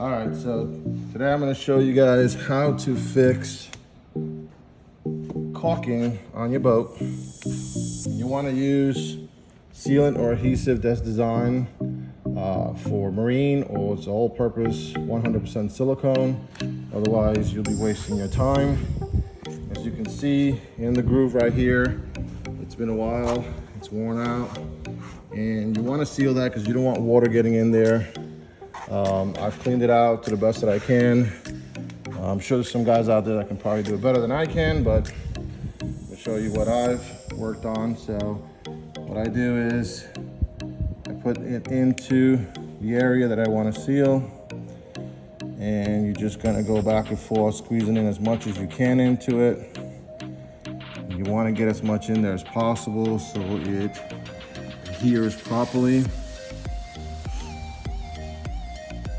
All right, so today I'm going to show you guys how to fix caulking on your boat. You want to use sealant or adhesive that's designed for marine, or it's all-purpose 100% silicone. Otherwise, you'll be wasting your time. As you can see in the groove right here, it's been a while, it's worn out, and you want to seal that because you don't want water getting in there. I've cleaned it out to the best that I can. I'm sure there's some guys out there that can probably do it better than I can, but I'll show you what I've worked on. So what I do is I put it into the area that I want to seal, and you're just going to go back and forth, squeezing in as much as you can into it. You want to get as much in there as possible so it adheres properly.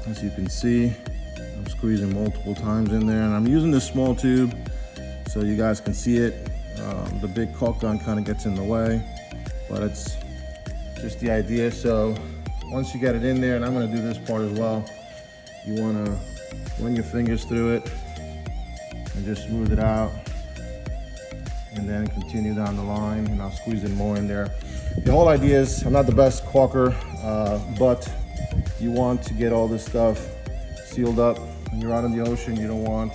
As you can see, I'm squeezing multiple times in there, and I'm using this small tube so you guys can see it. The big caulk gun kind of gets in the way, but it's just the idea. So once you get it in there, and I'm going to do this part as well, you want to run your fingers through it and just smooth it out, and then continue down the line, and I'll squeeze in more in there. The whole idea is, I'm not the best caulker, but you want to get all this stuff sealed up. When you're out in the ocean, you don't want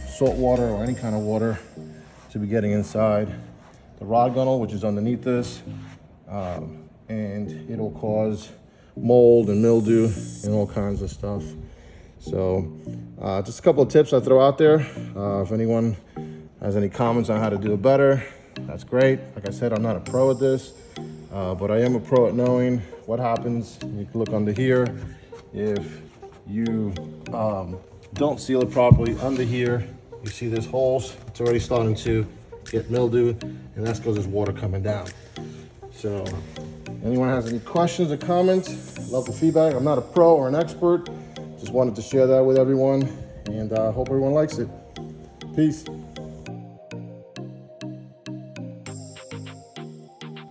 salt water or any kind of water to be getting inside the rod gunnel, which is underneath this, and it'll cause mold and mildew and all kinds of stuff. So just a couple of tips I throw out there. If anyone has any comments on how to do it better, that's great. Like I said, I'm not a pro at this, but I am a pro at knowing what happens. You can look under here. If you don't seal it properly, under here, you see there's holes. It's already starting to get mildew, and that's because there's water coming down. So anyone has any questions or comments, love the feedback. I'm not a pro or an expert. Just wanted to share that with everyone, and I hope everyone likes it. Peace.